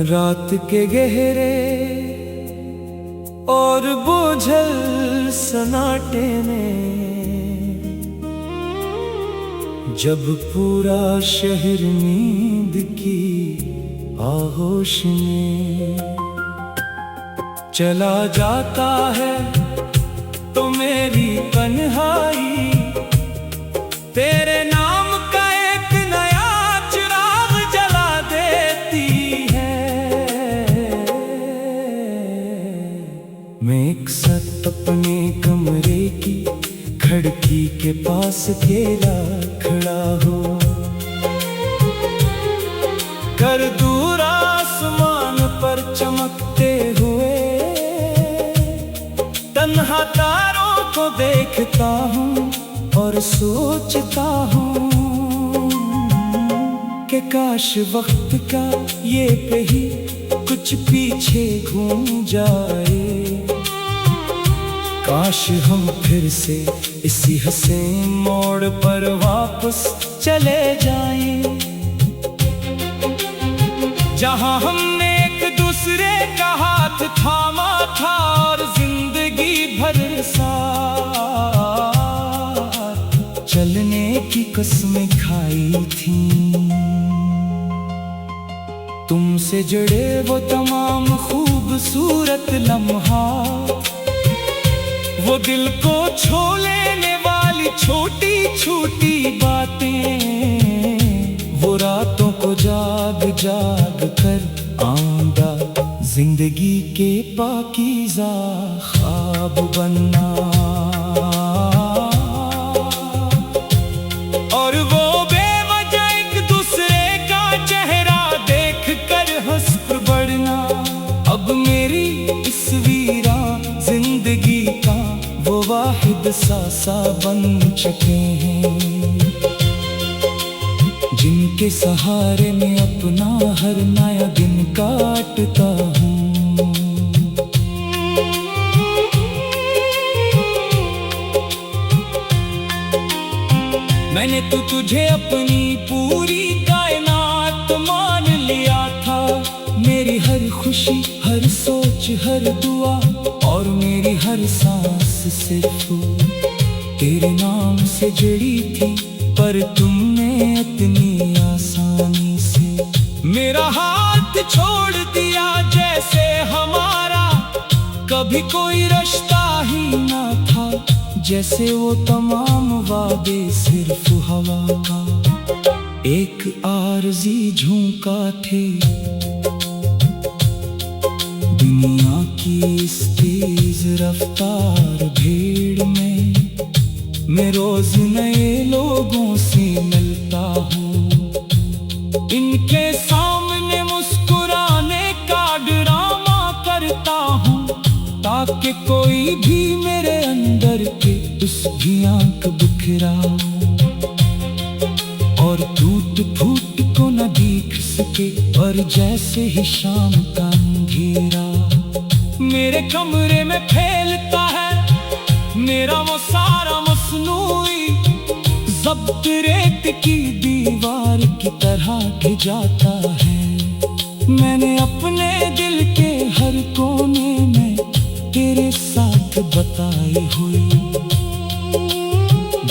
रात के गहरे और बोझल सन्नाटे में जब पूरा शहर नींद की आगोश में चला जाता है तो मेरी तन्हाई तेरे नाम का एक नया चिराग जला देती है। मैं एक साथ अपने कमरे की खिड़की के पास अकेला खड़ा हूँ, कर दूर आसमान पर चमकते हुए तन्हा तारों को देखता हूँ और सोचता हूँ कि काश वक्त का ये कहीं कुछ पीछे घूम जाए, काश हम फिर से इसी हसीन मोड़ पर वापस चले जाएं, जहां हमने एक दूसरे का हाथ थामा था और जिंदगी भर साथ चलने की कसमें खाई थी। तुमसे जुड़े वो तमाम खूबसूरत लम्हा, वो दिल को छू लेने वाली छोटी छोटी बातें, वो रातों को जाग जाग कर आंदा जिंदगी के पाकीज़ा ख्वाब बनना, और वो बेवजह एक दूसरे का चेहरा देख कर हंस पड़ना। अब मेरी इस वीरा जिंदगी का वो वाहिद सासा बन चुके हैं, जिनके सहारे में अपना हर नया दिन काटता हूँ। मैंने तो तुझे अपनी पूरी कायनात मान लिया था, मेरी हर खुशी हर सोच हर दुआ और मेरी हर सांस सिर्फ तेरे नाम से जुड़ी थी, पर तुमने इतनी आसानी से मेरा हाथ छोड़ दिया, जैसे हमारा कभी कोई रिश्ता ही ना था, जैसे वो तमाम वादे सिर्फ हवा का एक आरज़ी झोंका थे। दुनिया की इस तेज रफ्तार भीड़ में मैं रोज नए लोगों से मिलता हूँ, इनके सामने मुस्कुराने का ड्रामा करता हूँ, ताकि कोई भी मेरे अंदर के उसकी आंख बिखरा और टूट फूट को न दिख सके, और जैसे ही शाम का अंधेरा मेरे कमरे में फैलता है, मेरा वो सारा मसनूई ज़ब्त रेत की दीवार की तरह गिर जाता है। मैंने अपने दिल के हर कोने में तेरे साथ बताए हुए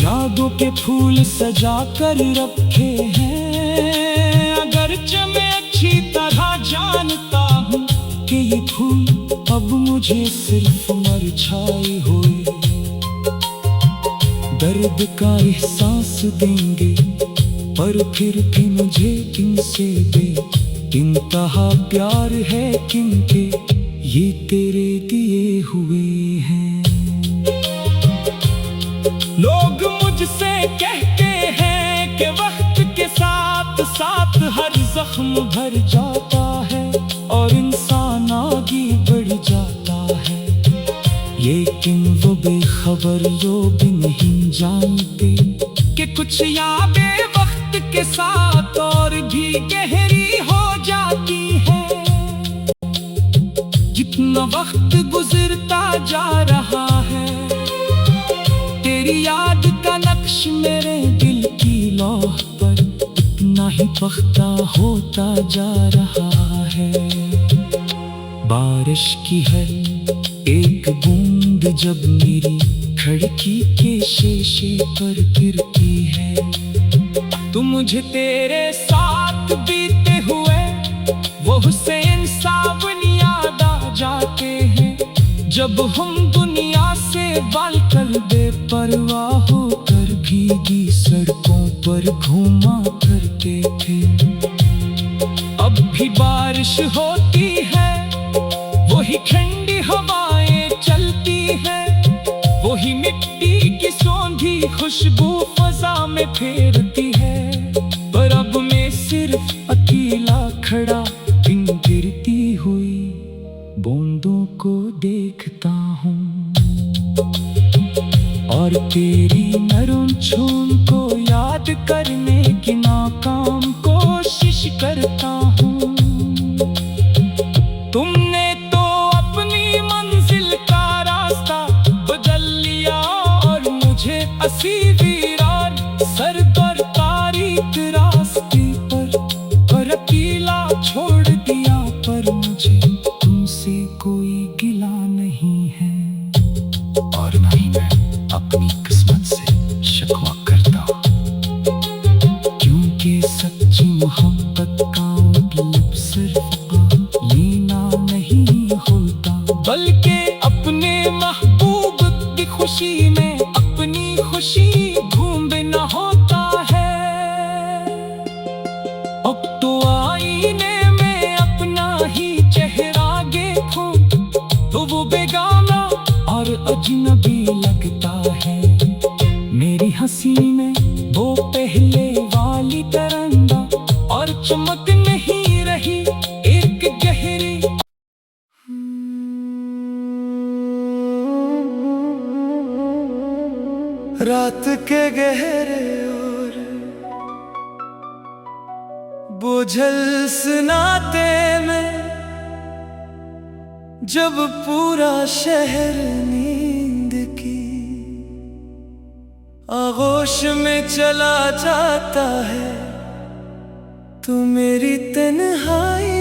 यादों के फूल सजा कर रखे हैं, अगरचे मैं अच्छी तरह जानता हूँ कि ये फूल अब मुझे सिर्फ मरझाए हुए दर्द का एहसास देंगे, पर फिर भी मुझे इनसे इंतहा प्यार है, क्योंकि ये तेरे दिए हुए हैं। लोग मुझसे कहते हैं कि वक्त के साथ साथ हर जख्म भर जाता है और इंसान आगे बढ़ जाता है, लेकिन वो बेखबर लोग नहीं जानते कि कुछ यादें वक्त के साथ और भी गहरी हो जाती है। जितना वक्त गुजरता जा रहा है, तेरी याद का नक्श मेरे दिल की लौह पर इतना ही पख्ता होता जा रहा है। बारिश की हर एक बूंद जब मेरी खिड़की के शीशे पर गिरती है, तो मुझे तेरे साथ बीते हुए वो हुसैन सावन याद आ जाते हैं। जब हम दुनिया से बालकर बेपरवाह होकर भीगी सड़कों पर घूमा करते थे। अब भी बारिश होती है, वही ठंडी हवाएं चलती है, वही मिट्टी की सौंधी खुशबू फजा में फेरती है। पर अब मैं सिर्फ अकेला खड़ा इन गिरती हुई बूंदों को देखता हूँ, और तेरी नरम छून को याद करने की नाकाम कोशिश करता हूँ। तुमने तो अपनी मंजिल का रास्ता बदल लिया और मुझे असी वीरान सर्द और तारीक रास्ते पर अकेला छोड़ दिया। पर मुझे तुमसे कोई गिला नहीं है, और न ही मैं अपनी किस्मत से शिकवा करता, क्योंकि सच्ची मोहब्बत का मतलब सिर्फ लेना नहीं होता, बल्कि अपने महबूब की खुशी में अपनी खुशी ढूंढना होता है। अब तो आईने में अपना ही चेहरा देखूं तो वो बेगाना और अजनबी लगता है। मेरी हंसी में वो पहले वाली तरंगा और चमक नहीं रही, एक गहरी रात के गहरे और बोझल सन्नाटे में जब पूरा शहर नींद की आगोश में चला जाता है, तो मेरी तन्हाई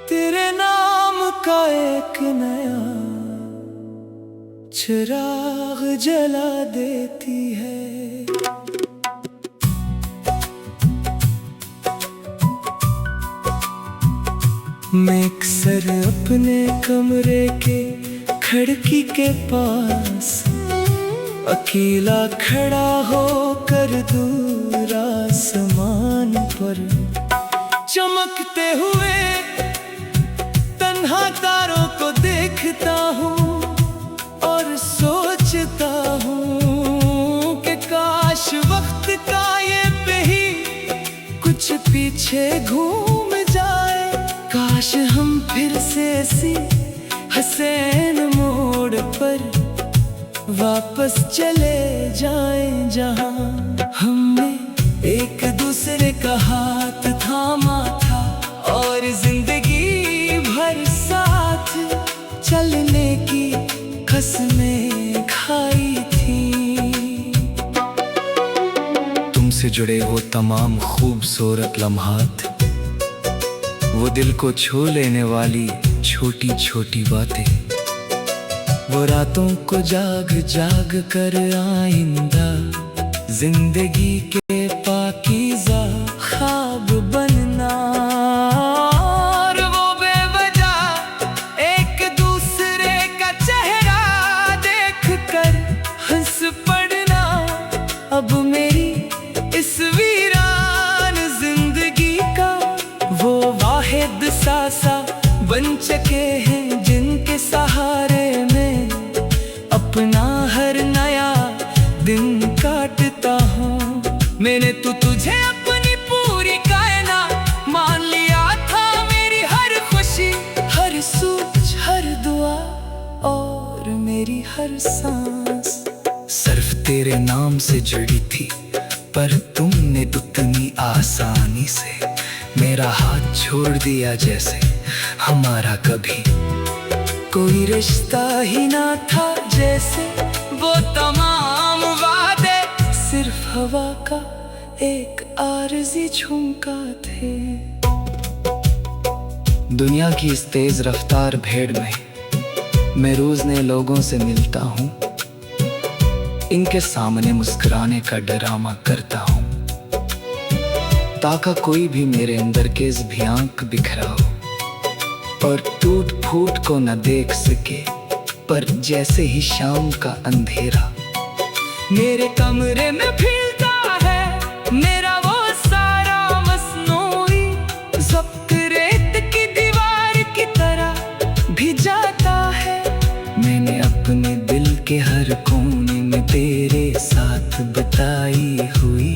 तेरे नाम का एक नया चिराग जला देती है। मैं अक्सर अपने कमरे के खिड़की के पास अकेला खड़ा होकर दूर आसमान पर चमकते हुए तन्हा तारों को देखता हूँ और सोचता हूँ कि काश वक्त का ये ही कुछ पीछे घूम जाए, काश हम फिर से इसी हसीन मोड़ पर वापस चले जाएं, जहां हमने एक दूसरे का हाथ थामा था और जिंदगी भर साथ चलने की कसमें खाई थी। तुमसे जुड़े वो तमाम खूबसूरत लम्हात, वो दिल को छू लेने वाली छोटी छोटी बातें, वो रातों को जाग जाग कर आइंदा जिंदगी के पाकीज़ा ख्वाब बनना, और वो बेवजह एक दूसरे का चेहरा देखकर हंस पड़ना। अब मेरी इस वीरान जिंदगी का वो वाहिद सासा बन चुके हैं, जिनके सहारे में अपना हर नया दिन काटता हूँ। मैंने तो तुझे अपनी पूरी कायनात मान लिया था, मेरी हर खुशी हर सोच हर दुआ और मेरी हर सांस सिर्फ तेरे नाम से जुड़ी थी। पर तुमने उतनी आसानी से मेरा हाथ छोड़ दिया, जैसे हमारा कभी कोई रिश्ता ही ना था, जैसे वो तमाम वादे सिर्फ हवा का एक आरज़ी झुमका थे। दुनिया की इस तेज रफ्तार भीड़ में मैं रोज नए लोगों से मिलता हूँ, इनके सामने मुस्कुराने का ड्रामा करता हूँ, ताकि कोई भी मेरे अंदर के इस भयानक बिखरा हो और टूट फूट को न देख सके। पर जैसे ही शाम का अंधेरा मेरे कमरे में फैलता है, मेरा वो सारा मसनूई ज़ब्त रेत की दीवार की तरह भी जाता है। मैंने अपने दिल के हर कोने में तेरे साथ बताई हुई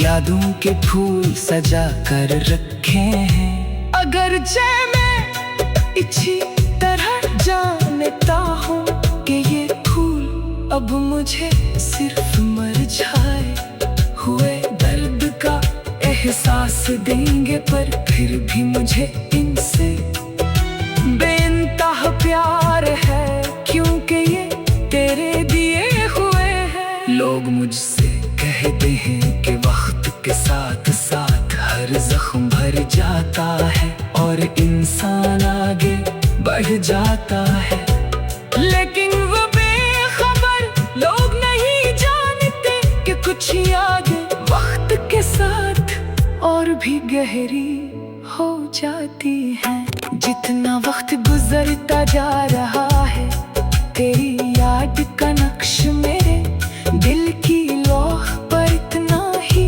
यादों के फूल सजा कर रखे हैं। अगर जय मैं इसी तरह जानता हूँ कि ये फूल अब मुझे सिर्फ मुरझाए हुए दर्द का एहसास देंगे, पर फिर भी मुझे इनसे बेइंतहा प्यार है, क्योंकि ये तेरे दिए हुए हैं। लोग मुझसे कहते हैं कि वक्त के साथ साथ हर जख्म भर जाता है और इंसान आगे बढ़ जाता है, लेकिन वो बेखबर लोग नहीं जानते कि कुछ यादें वक्त के साथ और भी गहरी हो जाती हैं। जितना वक्त गुजरता जा रहा है, तेरी याद का नक्श मेरे दिल की लौह पर इतना ही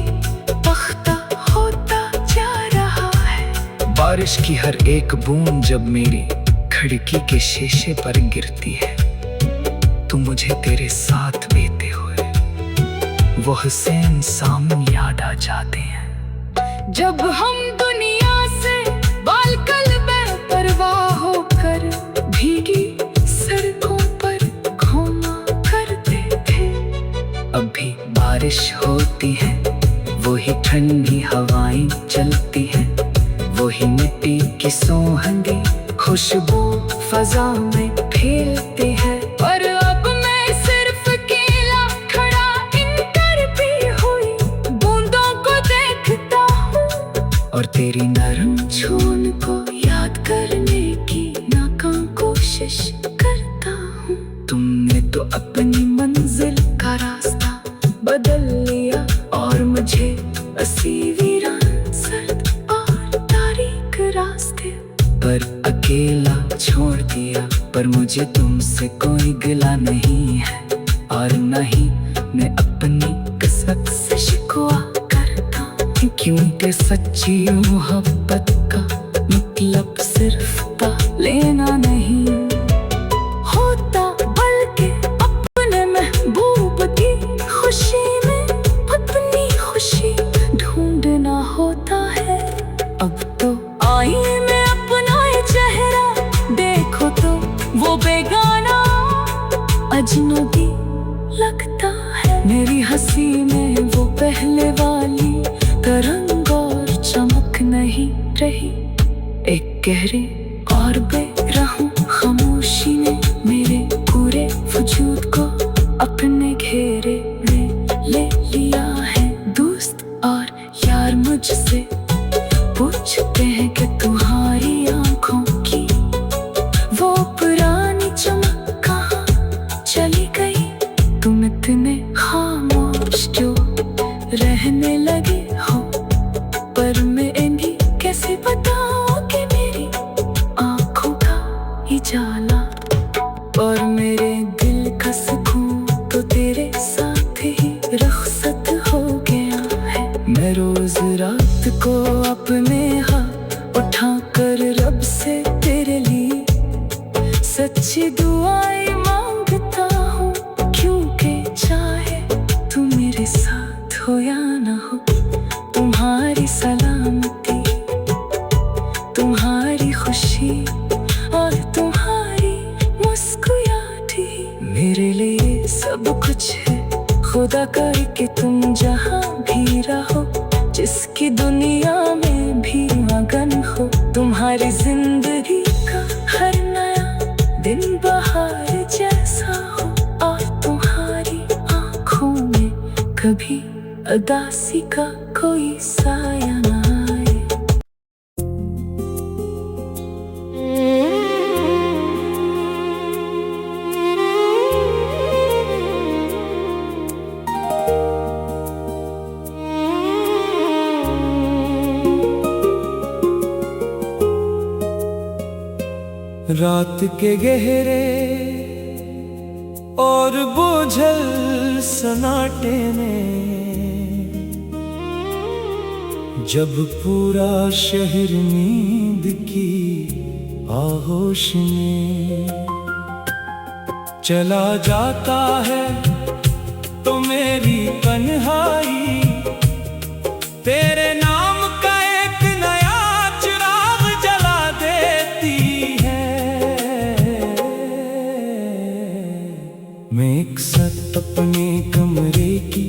पख्ता होता जा रहा है। बारिश की हर एक बूंद जब मेरी खिड़की के शीशे पर गिरती है, तो मुझे तेरे साथ बीते हुए वो हुसैन सामने याद आ जाते हैं। जब हम दुनिया से बालकल बेपरवाह होकर भीगी सड़कों पर घूमा करते थे, अभी बारिश होती है, वही ठंडी हवाएं चलती हैं, वही मिट्टी की सोहंदी खुशबू फजा में फैलती है। पर अब मैं सिर्फ अकेला खड़ा इन करती हुई बूंदों को देखता हूँ और तेरी नरम छून को याद करने की नाकाम कोशिश करता हूँ। तुमने तो अपनी मंजिल का रास्ता बदल लिया और मुझे ऐसी वीरान सर्द और तारीक रास्ते पर अकेला छोड़ दिया। पर मुझे तुमसे कोई गिला नहीं है और न ही मैं अपनी किस्मत से शिकवा करता, क्योंकि सच्ची मोहब्बत का मतलब सिर्फ लेना नहीं होता, बल्कि अपने महबूब की खुशी में अपनी खुशी ढूंढना होता है। अब तो आईने अपना चेहरा देखो तो वो बेगाना अजनबी लगता है। मेरी हंसी में वो पहले वाली तरंग और चमक नहीं रही, एक गहरी और बेरहम खामोशी ने मेरे पूरे वजूद को अपने घेरे में ले लिया है। दोस्त और यार मुझसे पूछते हैं कि तुम्हारी आंखों की वो पुरानी चमक कहाँ चली गई, तुम इतने खामोश जो रहने लगे हो। पर मैं इन्हीं कैसे बताऊं कि मेरी आंखों का ही जाला और मेरे दिल का सुकून तो तेरे साथ ही रुखसत हो गया है। मैं रोज रात को अपने हाथ उठाकर रब से तेरे लिए सच्ची दुआएं मांगता हूँ, क्योंकि चाहे तू मेरे साथ हो या ना हो, तुम्हारी सलामती, तुम्हारी खुशी और तुम्हारी मुस्कुराहट ही मेरे लिए सब कुछ है। खुदा करे कि तुम जहाँ भी रहो, जिसकी दुनिया में भी मगन हो, तुम्हारी जिंदगी का हर नया दिन बहार जैसा हो और तुम्हारी आँखों में कभी उदासी का कोई साया ना आए। रात के गहरे और बोझल सन्नाटे में जब पूरा शहर नींद की आहोश में चला जाता है तो मेरी तन्हाई तेरे नाम का एक नया चिराग जला देती है। मैं एक साथ अपने कमरे की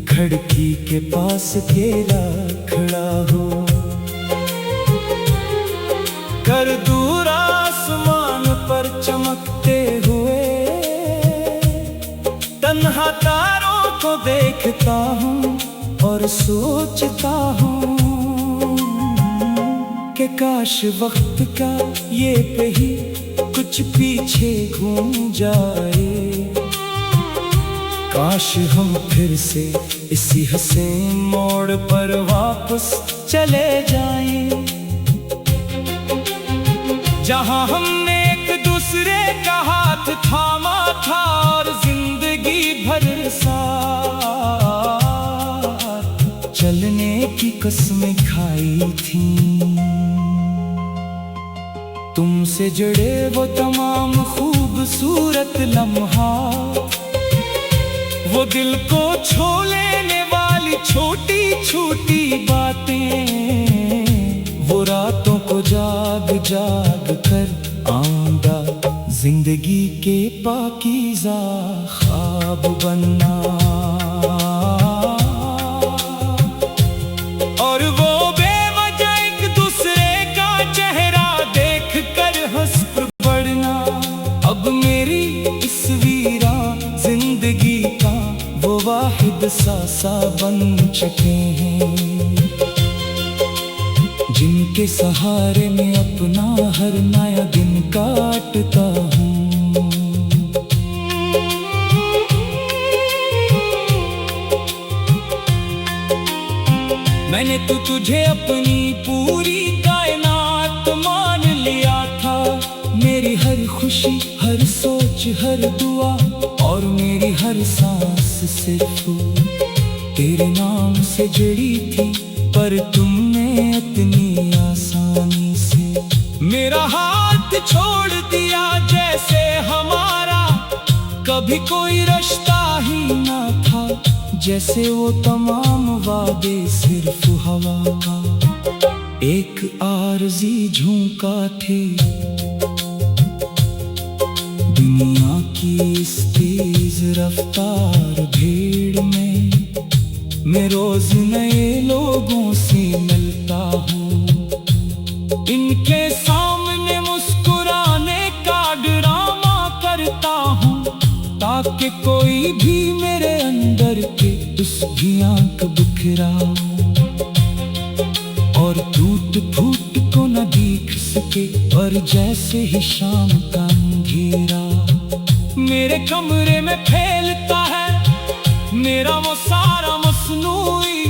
खिड़की के पास तेरा खड़ा हूँ, कर दूर आसमान पर चमकते हुए तन्हा तारों को देखता हूँ और सोचता हूँ कि काश वक्त का ये कहीं कुछ पीछे घूम जाए, काश हम फिर से इसी हसीन मोड़ पर वापस चले जाएं, जहां हमने एक दूसरे का हाथ थामा था और जिंदगी भर साथ चलने की कसमें खाई थी। तुमसे जुड़े वो तमाम खूबसूरत लम्हा, वो दिल को छू लेने वाली छोटी छोटी बातें, वो रातों को जाग जाग कर आऊंगा जिंदगी के पाकीज़ा ख्वाब बनना, और वो बेवजह एक दूसरे का चेहरा देख कर हंस पड़ना। अब मेरी इस वीरा जिंदगी का वो वाहिद सासा बन चुके हैं, जिनके सहारे में अपना हर नया दिन काटता हूँ। मैंने तो तुझे अपनी पूरी कायनात मान लिया था, मेरी हर खुशी हर सोच हर दुआ और मेरी हर सांस सिर्फ तेरे नाम से जुड़ी थी, पर तुमने इतनी आसानी से मेरा हाथ छोड़ दिया, जैसे हमारा कभी कोई रिश्ता ही ना था, जैसे वो तमाम वादे सिर्फ हवा का एक आरज़ी झोंका थे। दुनिया की इस तेज रफ्तार भीड़ में मैं रोज नए लोगों से मिलता हूँ, इनके सामने मुस्कुराने का ड्रामा करता हूँ, ताकि कोई भी मेरे अंदर के उसकी आंख बिखरा और टूट फूट को न दिख सके। और जैसे ही शाम का अंधेरा मेरे कमरे में फैलता है, मेरा वो सारा मसनूई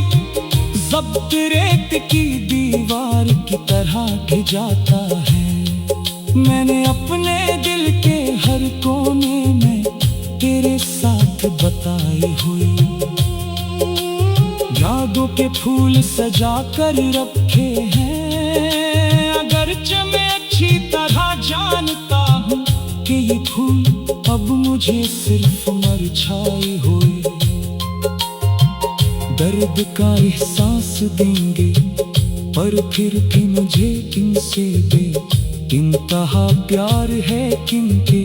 ज़ब्त रेत की दीवार की तरह ढह जाता है। मैंने अपने दिल के हर कोने में तेरे साथ बताई हुई यादों के फूल सजा कर रखे हैं, अगरचे मैं अच्छी तरह जानता हूँ कि ये फूल अब मुझे सिर्फ मरझाए हुए दर्द का एहसास देंगे, पर फिर भी मुझे इनसे इंतहा प्यार है, क्योंकि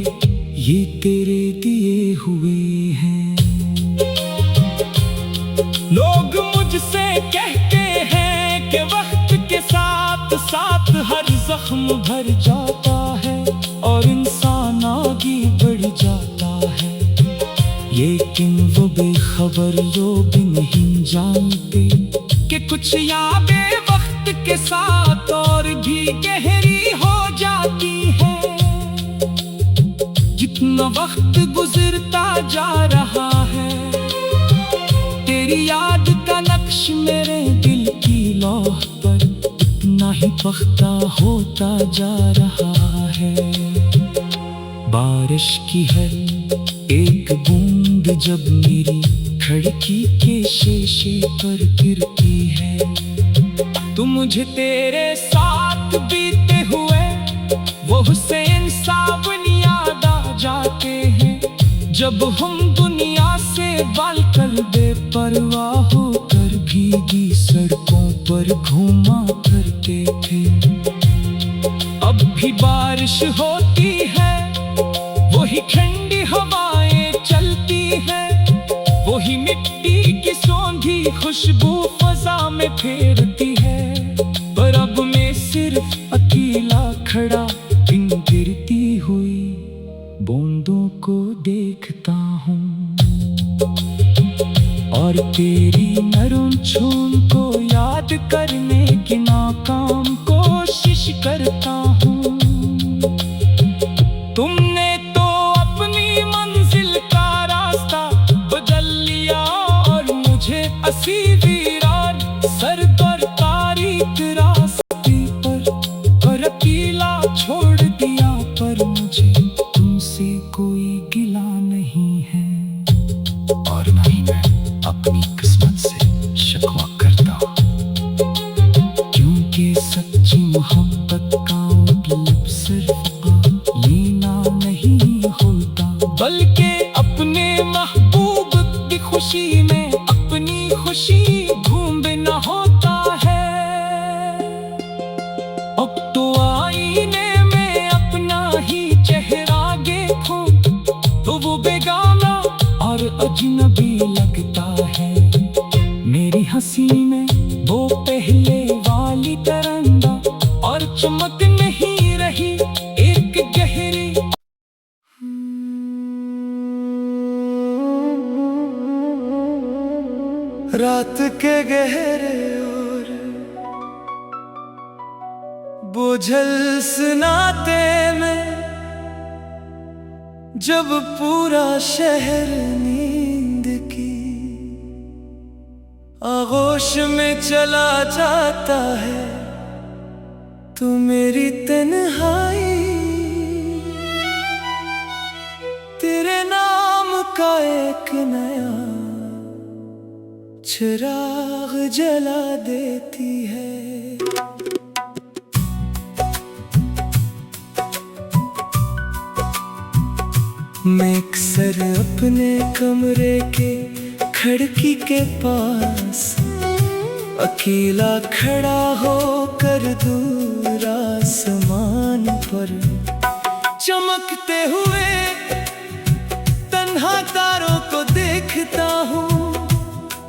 ये तेरे दिए हुए हैं। लोग मुझसे कहते हैं कि वक्त के साथ साथ हर जख्म भर जाता है और इंसान आगे बढ़ जाता है, लेकिन वो बेखबर लोग नहीं जानते कि कुछ यादें वक्त के साथ और भी गहरी हो जाती है। जितना वक्त गुजरता जा रहा है, तेरी याद का नक्श मेरे दिल की लौह पर इतना ही पख्ता होता जा रहा है। बारिश की हर एक बूंद जब मेरी खिड़की के शीशे पर गिरती है, तो मुझे तेरे साथ बीते हुए वो हुसैन सावन याद आ जाते हैं। जब हम दुनिया से बालकर बेपरवाह होकर भीगी सड़कों पर घूमा करते थे। अब भी बारिश होती है, वही ठंडी हवाएं चलती है, वही मिट्टी की सौंधी खुशबू फजा में फेरती है। पर अब मैं सिर्फ अकेला खड़ा इन गिरती हुई बूंदों को देखता हूँ, और तेरी नरम छून को याद करने की नाकाम कोशिश करता हूँ। तुमने तो अपनी मंजिल का रास्ता बदल लिया और मुझे असी वीरान सर्द और तारीक रास्ते पर अकेला छोड़ दिया। पर मुझे तुमसे कोई गिला नहीं है, और ना ही मैं अपनी किस्मत से शिकवा करता, क्योंकि सच्ची मोहब्बत का मतलब सिर्फ लेना नहीं होता, बल्कि अपने महबूब की खुशी में अपनी खुशी ढूंढना होता है। अब तो आईने में अपना ही चेहरा देखूं तो वो बेगाना और अजनबी लगता है। मेरी हंसी में वो पहले वाली तरंगा और चमक नहीं रही, एक गहरी रात के गहरे और बोझल सन्नाटे में जब पूरा शहर नींद की आगोश में चला जाता है, तो मेरी तन्हाई तेरे नाम का एक नया चिराग जला देती है। मैं अक्सर अपने कमरे के खिड़की के पास अकेला खड़ा होकर दूर आसमान पर चमकते हुए तन्हा तारों को देखता हूँ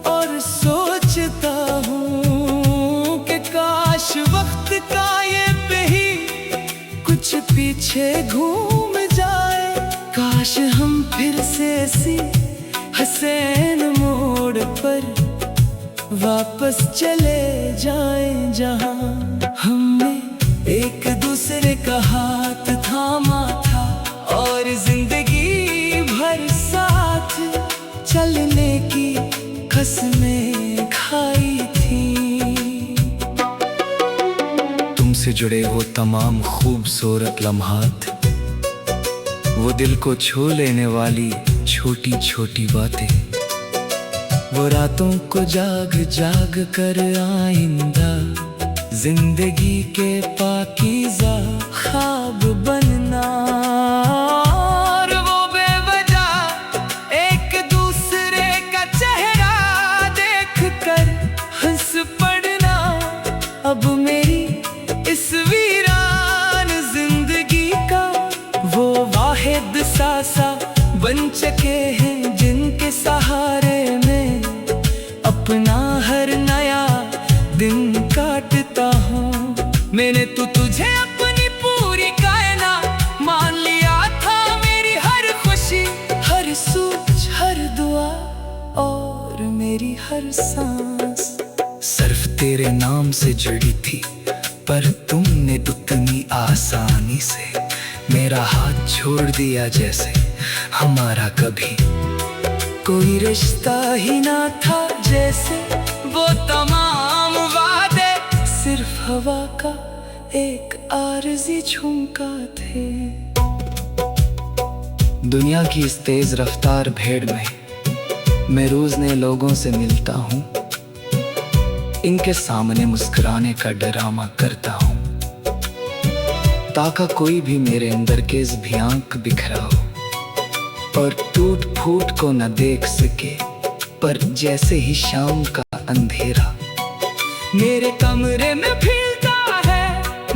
और सोचता हूँ कि काश वक्त का ये पहिया कुछ पीछे घूम जाए, काश हम फिर से इसी हसीन मोड़ पर वापस चले जाएं, जहां हमने एक दूसरे का हाथ थामा था और जिंदगी भर साथ चलने की कसमें खाई थी। तुमसे जुड़े वो तमाम खूबसूरत लम्हात, वो दिल को छू लेने वाली छोटी छोटी बातें, वो रातों को जाग जाग कर आइंदा जिंदगी के पाकीज़ा ख्वाब बनना, और वो बेवजह एक दूसरे का चेहरा देख कर हंस पड़ना। अब मेरी इस वीरान जिंदगी का वो वाहिद सासा बन चुके हैं, जिनके सहारे में अपना हर नया दिन काटता हूँ। मैंने तो तुझे अपनी पूरी कायनात मान लिया था, मेरी हर खुशी, हर सोच, हर दुआ और मेरी हर सांस सिर्फ तेरे नाम से जुड़ी थी। पर तुमने इतनी आसानी से मेरा हाथ छोड़ दिया, जैसे हमारा कभी कोई रिश्ता ही ना था, जैसे वो तमाम वादे सिर्फ हवा का एक आरज़ी झुमका थे। दुनिया की इस तेज रफ्तार भेड़ में मैं रोज नए लोगों से मिलता हूँ, इनके सामने मुस्कुराने का ड्रामा करता हूँ, ताकि कोई भी मेरे अंदर के इस भयांक बिखरा हो और टूट फूट को न देख सके। पर जैसे ही शाम का अंधेरा मेरे कमरे में फैलता है,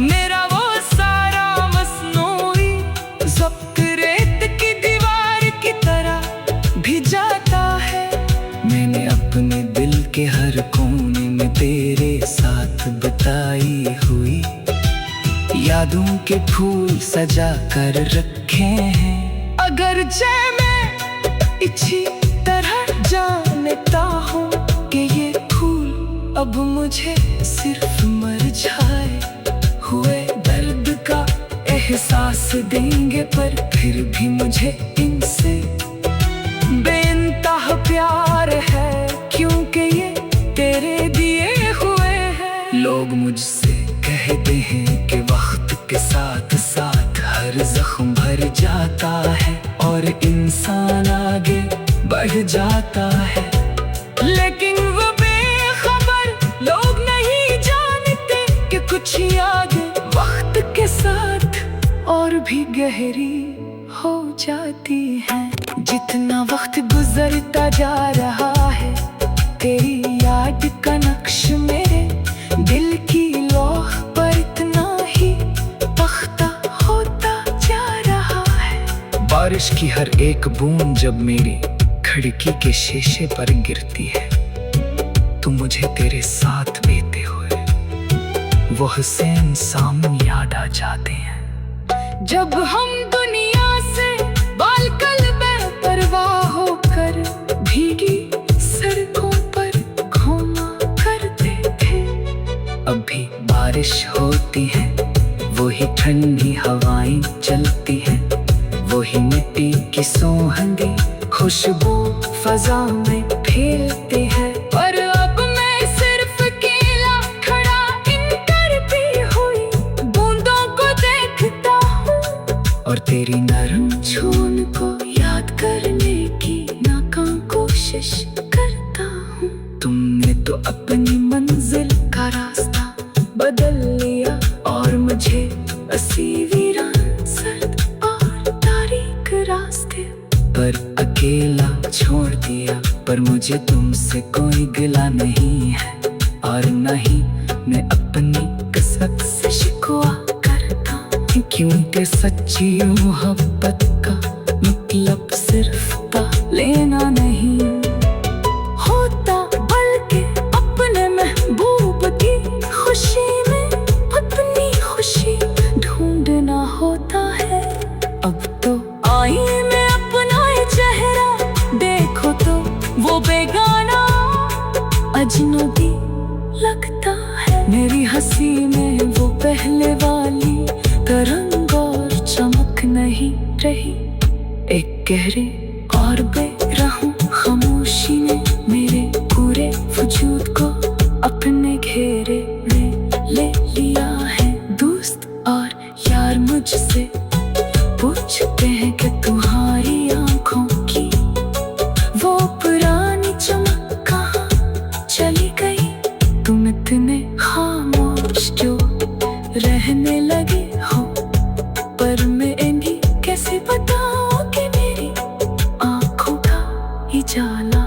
मेरा वो सारा मसनूई ज़ब्त रेत की दीवार की तरह भी जाता है। मैंने अपने दिल के हर कोने में तेरे साथ बिताई हुई यादों के फूल सजा कर रखे हैं। अगर जय मैं इसी तरह जानता हूँ कि ये फूल अब मुझे सिर्फ मर जाए हुए दर्द का एहसास देंगे, पर फिर भी मुझे इनसे बेइंतहा प्यार है, क्योंकि ये तेरे दिए हुए हैं। लोग मुझसे कहते हैं कि वक्त के साथ साथ हर जख्म भर जाता है और इंसान आगे बढ़ जाता है, लेकिन वो बेखबर लोग नहीं जानते कि कुछ यादें वक्त के साथ और भी गहरी हो जाती हैं। जितना वक्त गुजरता जा रहा है, तेरी याद का नक्श मेरे दिल की लौह पर इतना ही पख्ता होता जा रहा है। बारिश की हर एक बूंद जब मेरी खिड़की के शीशे पर गिरती है, तो मुझे तेरे साथ बीते हुए वो हुसैन सामने याद आ जाते हैं। जब हम दुनिया से बालकल बेपरवाह होकर भीगी सड़कों पर घूमा करते थे, अभी बारिश होती है, वही ठंडी हवाएं चलती हैं, वही मिट्टी की सोहंदी खुशबू फजा में फैलती है। पर अब मैं सिर्फ अकेला खड़ा इन तड़पी हुई बूंदों को देखता हूँ और तेरी नरम छून को याद करने की नाकाम कोशिश करता हूँ। तुमने तो अपनी मंजिल का रास्ता बदल लिया और मुझे असी वीरान सर्द और तारीक रास्ते पर अकेला छोड़ दिया। पर मुझे तुमसे कोई गिला नहीं है और न ही मैं अपनी किस्मत से शिकवा करता हूँ, क्योंकि सच्ची मोहब्बत का मतलब सिर्फ पा लेना नहीं होता, बल्कि अपने महबूब की खुशी में अपनी खुशी ढूंढना होता है। अब तो आईने में अपना ये चेहरा देखो तो वो बेगाना अजनबी लगता है। मेरी हंसी में वो पहले वाली तरंग और चमक नहीं रही, एक गहरे और बेरहम खामोशी ने मेरे पूरे वजूद को अपने घेरे में ले लिया है। दोस्त और यार मुझसे पूछते हैं कि तुम्हारी आंखों की वो पुरानी चमक कहाँ चली गई, तुम इतने खामोश जो रहने लगे हो। पर मैं इन्हीं कैसे बताऊं कि मेरी आंखों का ही जाला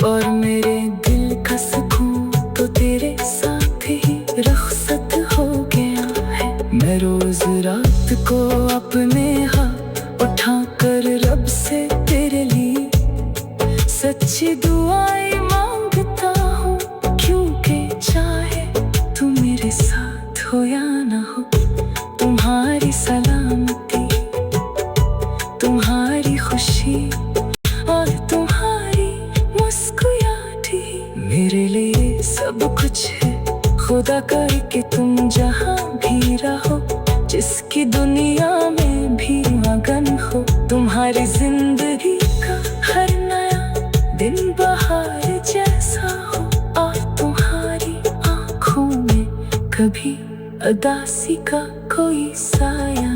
और मेरे दिल का सुकून तो तेरे साथ ही रख्सत हो गया है। मैं रोज रात को अपने हाथ उठाकर रब से तेरे लिए सच्ची दुआएं मांगता हूँ, क्योंकि चाहे तू मेरे साथ हो या ना हो, तुम्हारी सलामती, तुम्हारी खुशी और तुम्हारी मुस्कुराहट ही मेरे लिए सब कुछ है। खुदा करे कि तुम जहाँ भी रहो, जिसकी दुनिया में भी मगन हो, तुम्हारी जिंदगी का हर नया दिन बहार जैसा हो और तुम्हारी आँखों में कभी उदासी का कोई साया